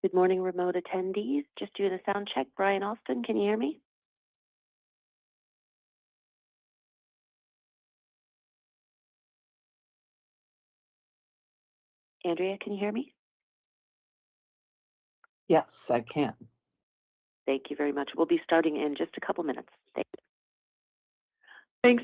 Good morning, remote attendees. Just doing a sound check. Brian Alston, can you hear me? Andrea, can you hear me? Yes, I can. Thank you very much. We'll be starting in just a couple minutes. Thanks.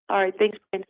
All right, thanks, Brian.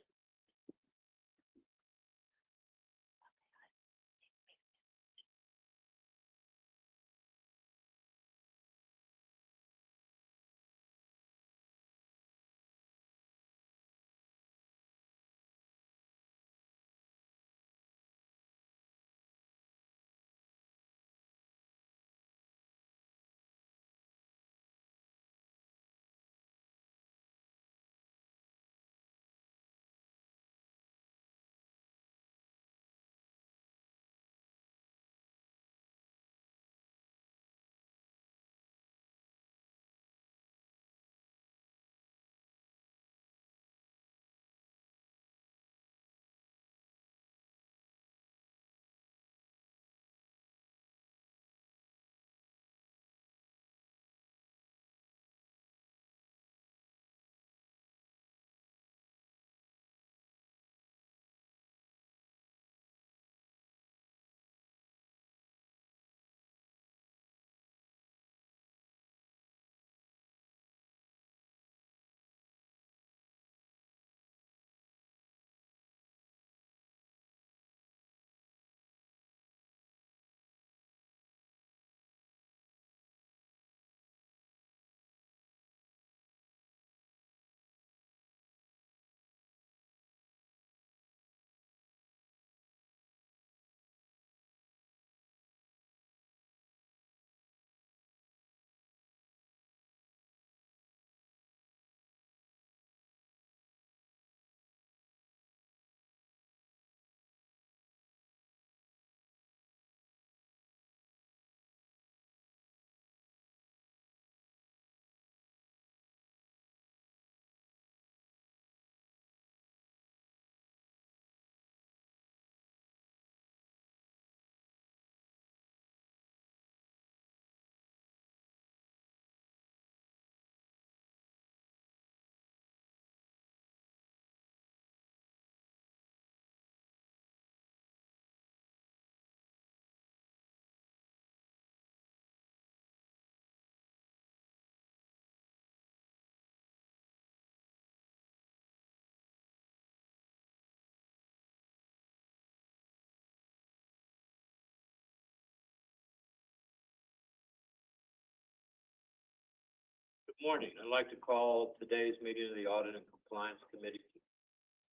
Good morning. I'd like to call today's meeting of the Audit and Compliance Committee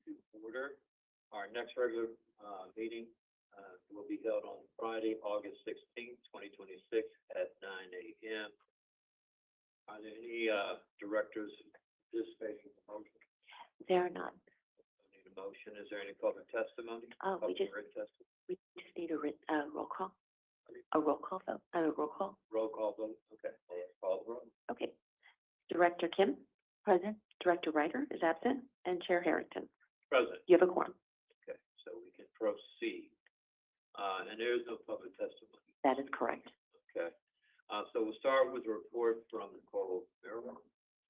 to order. Our next regular meeting will be held on Friday, August 16th, 2026 at 9 a.m. Are there any directors participating in the motion? There are none. I need a motion. Is there any public testimony? We just need a roll call. A roll call vote. Roll call. Roll call vote. Okay. Let's call the roll. Okay. Director Kim, present. Director Ryder is absent, and Chair Harrington. Present. You have a quorum. Okay, so we can proceed. And there is no public testimony. That is correct. Okay. So we'll start with a report from Nicole Merrill,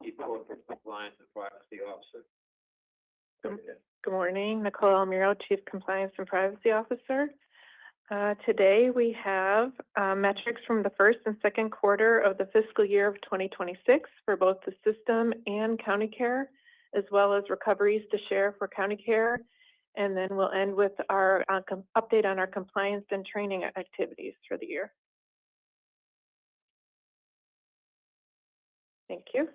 Chief Corporate Compliance and Privacy Officer. Good morning, Nicole Almiro, Chief Compliance and Privacy Officer. Today we have metrics from the first and second quarter of the fiscal year of 2026 for both the system and county care, as well as recoveries to share for county care. And then we'll end with our update on our compliance and training activities for the year. Thank you.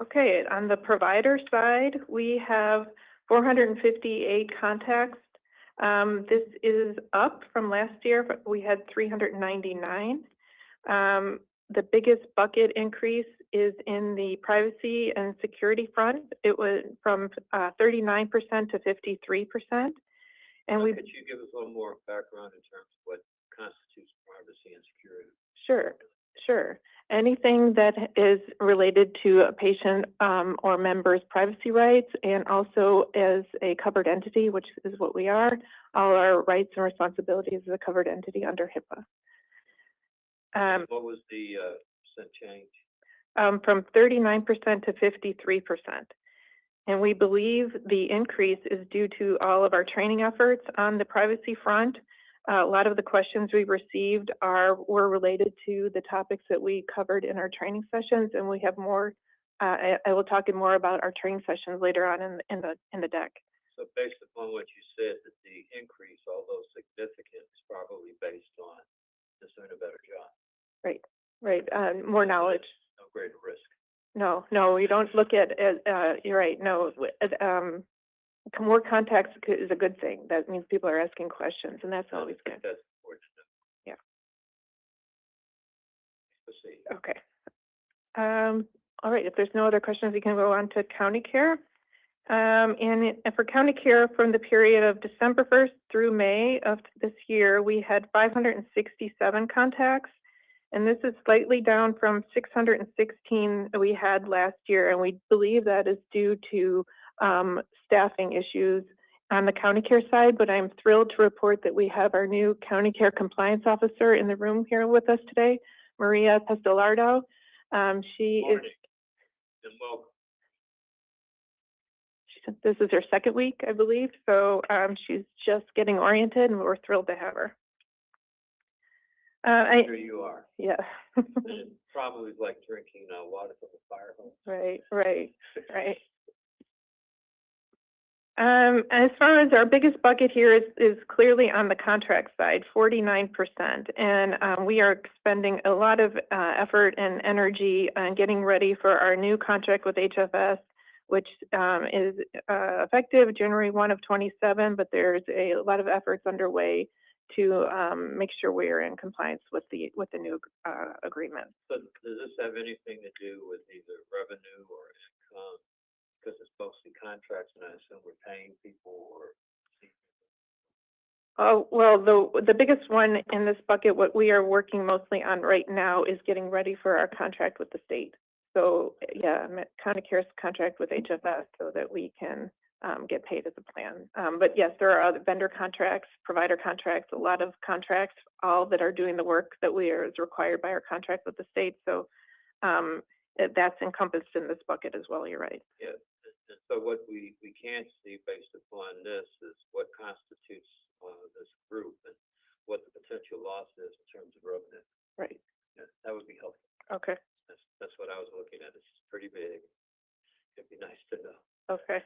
Okay, on the provider side, we have 458 contacts. This is up from last year, but we had 399. The biggest bucket increase is in the privacy and security front. It was from 39% to 53%. And could you give us a little more background in terms of what constitutes privacy and security? Sure. anything that is related to a patient or member's privacy rights, and also as a covered entity, which is what we are, all our rights and responsibilities as a covered entity under HIPAA. What was the percent change? From 39% to 53%. And we believe the increase is due to all of our training efforts on the privacy front. A lot of the questions we received were related to the topics that we covered in our training sessions, and we have more. I will talk more about our training sessions later on in the deck. So based upon what you said, that the increase, although significant, is probably based on just doing a better job. Right, right. More knowledge. No greater risk. No, you don't look at it. You're right. No, more contacts is a good thing. That means people are asking questions, and that's always good. That's important to know. Yeah. Proceed. Okay. All right. If there's no other questions, we can go on to county care. And for county care, from the period of December 1st through May of this year, we had 567 contacts. And this is slightly down from 616 we had last year. And we believe that is due to staffing issues on the county care side. But I'm thrilled to report that we have our new county care compliance officer in the room here with us today, Maria Pestolardo. She is. And welcome. This is her second week, I believe. So she's just getting oriented, and we're thrilled to have her. Here you are. Yeah. It's probably like drinking water from a fire hose. Right. As far as our biggest bucket here is clearly on the contract side, 49%. And we are expending a lot of effort and energy on getting ready for our new contract with HFS, which is effective January 1 of 27, but there's a lot of efforts underway to make sure we are in compliance with the new agreement. So does this have anything to do with either revenue or income? Because it's mostly contracts, and I assume we're paying people or. Oh, well, the biggest one in this bucket, what we are working mostly on right now is getting ready for our contract with the state. So yeah, county care's contract with HFS so that we can get paid as a plan. But yes, there are other vendor contracts, provider contracts, a lot of contracts, all that are doing the work that is required by our contract with the state. So that's encompassed in this bucket as well. You're right. Yeah. And so what we can see based upon this is what constitutes this group and what the potential loss is in terms of revenue. Right. Yeah, that would be helpful. Okay. That's what I was looking at. It's pretty big. It'd be nice to know. Okay.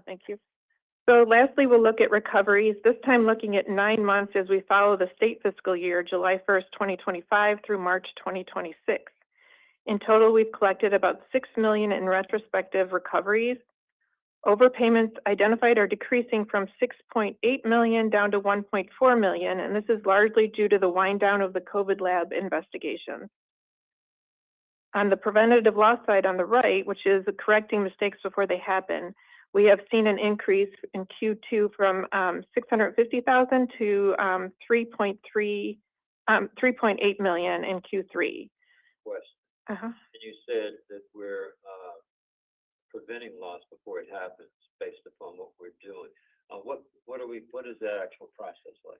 Thank you. So lastly, we'll look at recoveries, this time looking at 9 months as we follow the state fiscal year, July 1st, 2025 through March 2026. In total, we've collected about $6 million in retrospective recoveries. Overpayments identified are decreasing from $6.8 million down to $1.4 million, and this is largely due to the wind down of the COVID lab investigations. On the preventative loss side on the right, which is correcting mistakes before they happen, we have seen an increase in Q2 from $650,000 to $3.8 million in Q3. Question. Uh-huh. And you said that we're preventing loss before it happens based upon what we're doing. What is that actual process like?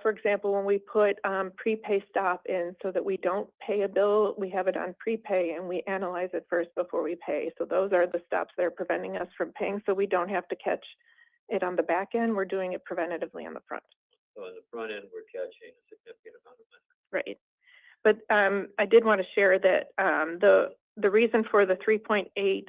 For example, when we put prepay stop in so that we don't pay a bill, we have it on prepay and we analyze it first before we pay. So those are the stops that are preventing us from paying, so we don't have to catch it on the back end. We're doing it preventatively on the front. So on the front end, we're catching a significant amount of money. Right. But I did want to share that the reason for the 3.8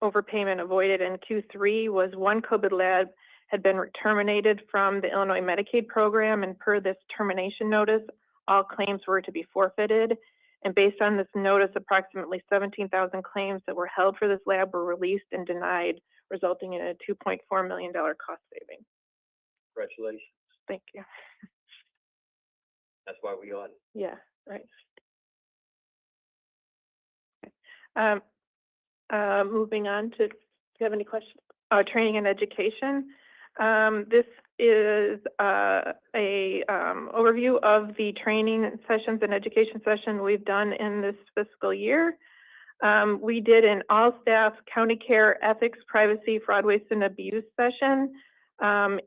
overpayment avoided in Q3 was one COVID lab had been terminated from the Illinois Medicaid program, and per this termination notice, all claims were to be forfeited. And based on this notice, approximately 17,000 claims that were held for this lab were released and denied, resulting in a $2.4 million cost saving. Congratulations. Thank you. That's why we audit. Yeah, right. Moving on to, do you have any questions? Training and education. This is a overview of the training sessions and education session we've done in this fiscal year. We did an all-staff county care ethics, privacy, fraud, waste, and abuse session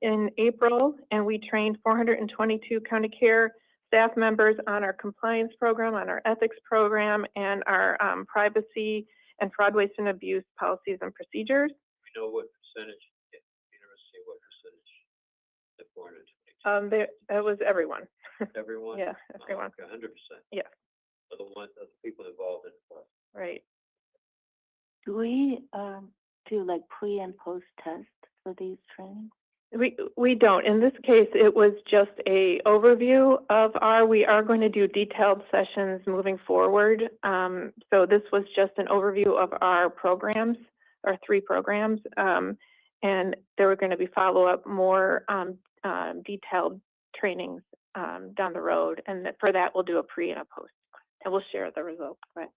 in April, and we trained 422 county care staff members on our compliance program, on our ethics program, and our privacy and fraud, waste, and abuse policies and procedures. We know what percentage, university, what percentage, the 422? That was everyone. Everyone? Yeah, everyone. Okay, 100%. Yeah. For the ones, the people involved in the process. Right. Do we do like pre and post test for these trainings? We don't. In this case, it was just a overview of we are going to do detailed sessions moving forward. So this was just an overview of our programs, our 3 programs, and there were going to be follow-up more detailed trainings down the road. And for that, we'll do a pre and a post, and we'll share the results. Right.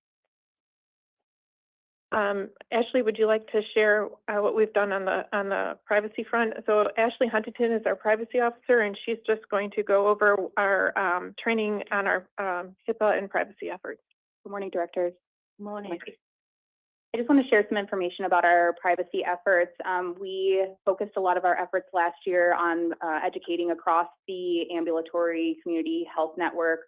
Ashley, would you like to share what we've done on the privacy front? So Ashley Huntington is our privacy officer, and she's just going to go over our training on our HIPAA and privacy efforts. Good morning, directors. Good morning. I just want to share some information about our privacy efforts. We focused a lot of our efforts last year on educating across the ambulatory community health network,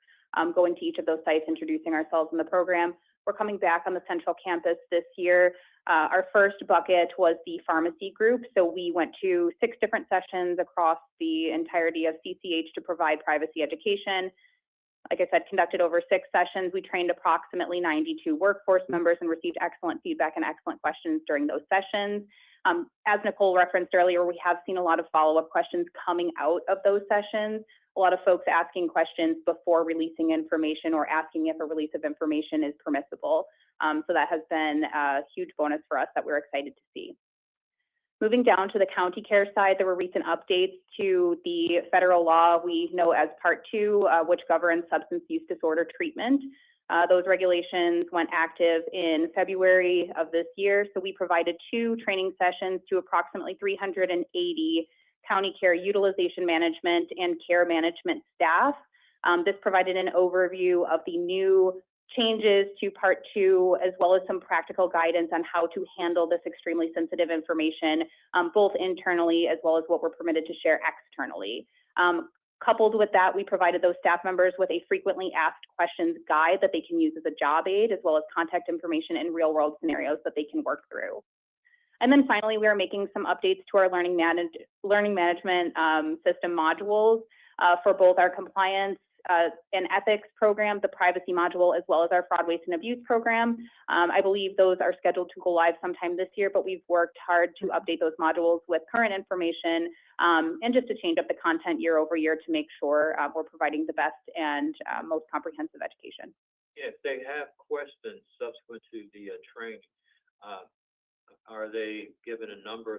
going to each of those sites, introducing ourselves in the program. We're coming back on the central campus this year. Our first bucket was the pharmacy group. So we went to 6 different sessions across the entirety of CCH to provide privacy education. Like I said, conducted over 6 sessions. We trained approximately 92 workforce members and received excellent feedback and excellent questions during those sessions. As Nicole referenced earlier, we have seen a lot of follow-up questions coming out of those sessions. A lot of folks asking questions before releasing information or asking if a release of information is permissible. So that has been a huge bonus for us that we're excited to see. Moving down to the county care side, there were recent updates to the federal law we know as Part 2, which governs substance use disorder treatment. Those regulations went active in February of this year. So we provided 2 training sessions to approximately 380 county care utilization management and care management staff. This provided an overview of the new changes to Part 2, as well as some practical guidance on how to handle this extremely sensitive information, both internally as well as what we're permitted to share externally. Coupled with that, we provided those staff members with a frequently asked questions guide that they can use as a job aid, as well as contact information in real world scenarios that they can work through. And then finally, we are making some updates to our learning management system modules for both our compliance and ethics program, the privacy module, as well as our fraud, waste, and abuse program. I believe those are scheduled to go live sometime this year, but we've worked hard to update those modules with current information and just to change up the content year over year to make sure we're providing the best and most comprehensive education. Yeah, if they have questions subsequent to the training, are they given a number, a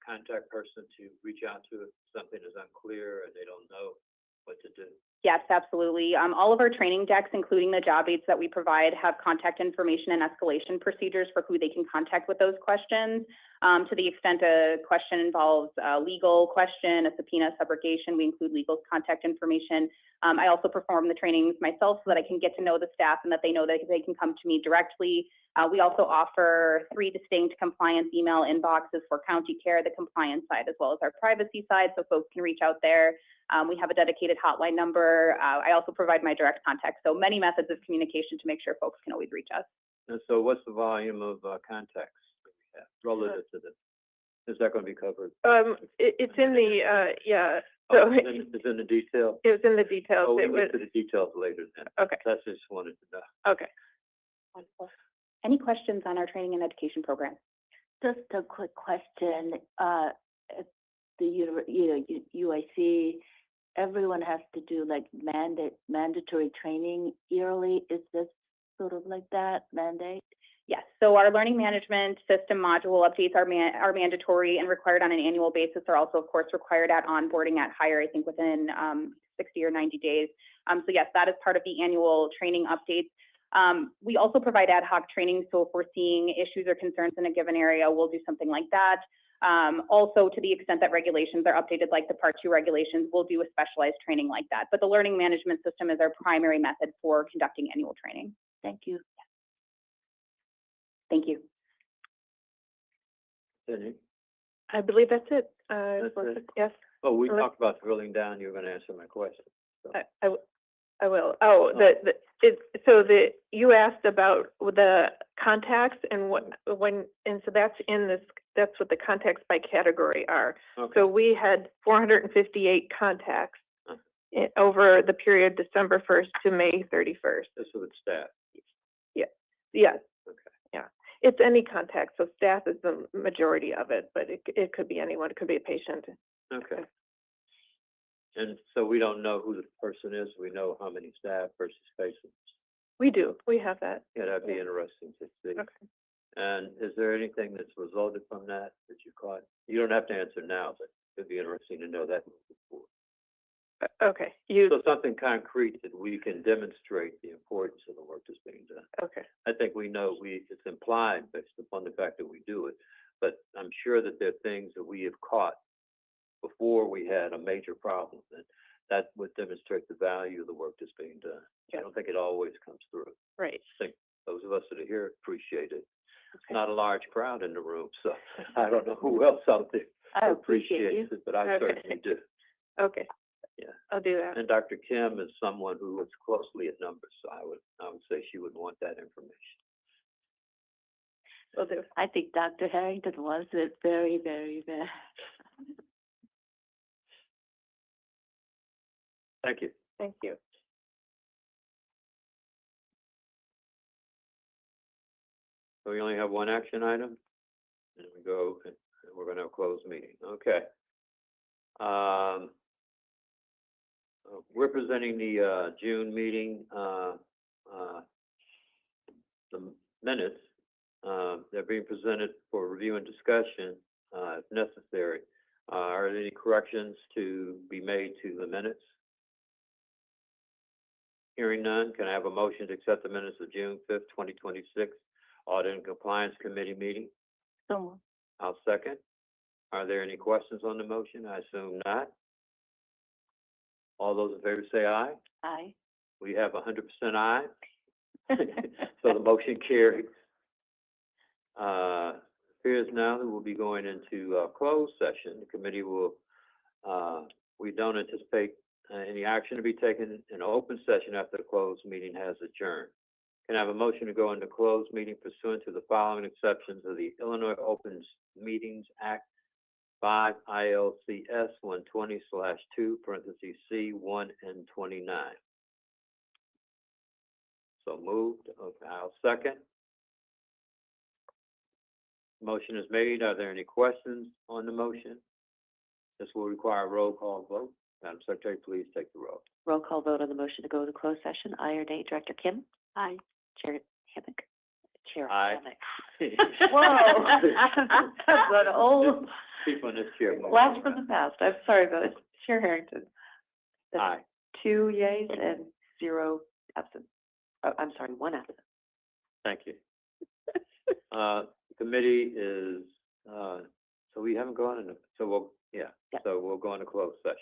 contact person to reach out to if something is unclear and they don't know what to do? Yes, absolutely. All of our training decks, including the job aids that we provide, have contact information and escalation procedures for who they can contact with those questions. To the extent a question involves a legal question, a subpoena, subrogation, we include legal contact information. I also perform the trainings myself so that I can get to know the staff and that they know that they can come to me directly. We also offer 3 distinct compliance email inboxes for county care, the compliance side, as well as our privacy side, so folks can reach out there. We have a dedicated hotline number. I also provide my direct contact. So many methods of communication to make sure folks can always reach us. And so what's the volume of contacts that we have relative to this? Is that going to be covered? It's in the, yeah. So So it's in the detail? it was in the details. Oh, we'll It was, get to the details later then. okay, That's just wanted to know. okay. Wonderful. Any questions on our training and education program? Just a quick question. At the UIC, everyone has to do like mandatory training yearly. Is this sort of like that mandate? Yes, so our learning management system module updates are mandatory and required on an annual basis. Are also, of course, required at onboarding at hire, I think within 60 or 90 days. So yes, that is part of the annual training updates. We also provide ad hoc training, so if we're seeing issues or concerns in a given area, we'll do something like that. Also, to the extent that regulations are updated, like the Part 2 regulations, we'll do a specialized training like that. But the learning management system is our primary method for conducting annual training. Thank you. Thank you. Cindy? I believe that's it. That's it? Yes, Oh, we Unless- talked about drilling down. You were going to answer my question. So. I will. Oh, you asked about the contacts and so that's in this, that's what the contacts by category are. Okay. So we had 458 contacts Uh-huh. over the period December 1st to May 31st. This is with staff. Yes, Okay. yeah. It's any contact, so staff is the majority of it, but it could be anyone, it could be a patient. Okay. And so we don't know who the person is. We know how many staff versus patients. We do, we have that. Yeah, that'd be interesting to see. Okay. And is there anything that's resulted from that you caught? You don't have to answer now, but it'd be interesting to know that moving forward. Okay, So something concrete that we can demonstrate the importance of the work that's being done. okay, I think we know it's implied based upon the fact that we do it, but I'm sure that there are things that we have caught before we had a major problem, and that would demonstrate the value of the work that's being done. I Yeah. don't think it always comes through. right. I think those of us that are here appreciate it. It's Okay. not a large crowd in the room, so I don't know who else out there I appreciate you. appreciates it, but I Okay. certainly do. Okay. Yeah. I'll do that. And Dr. Kim is someone who looks closely at numbers, so I would say she would want that information. Will do. I think Dr. Harrington wants it very, very bad. Thank you. Thank you. So we only have one action item, and we're going to have a closed meeting. Okay. We're presenting the June meeting, the minutes. They're being presented for review and discussion if necessary. Are there any corrections to be made to the minutes? Hearing none, can I have a motion to accept the minutes of June 5th, 2026 Audit and Compliance Committee meeting? So, I'll second. Are there any questions on the motion? I assume not. All those in favor say aye. aye. We have 100% aye. So the motion carries. Appears now that we'll be going into closed session. The committee will, we don't anticipate any action to be taken in open session after the closed meeting has adjourned. Can I have a motion to go into closed meeting pursuant to the following exceptions of the Illinois Open Meetings Act 5 ILCS 120/2 parentheses C 1 and 29? So moved. Okay, I'll second. Motion is made. Are there any questions on the motion? This will require a roll call vote. Madam Secretary, please take the roll. Roll call vote on the motion to go into closed session. Aye or nay? Director Kim? Aye. Chair Hammack? Chair Aye. Hammack. Whoa. That's an old. People in this chair. Blast from the past. I'm sorry about it. Chair Harrington. That's Aye. 2 yeas and 0 absent. Oh, I'm sorry, 1 absent. Thank you. Committee is, so we haven't gone into, so we'll, yeah, Yeah. so we'll go into closed session.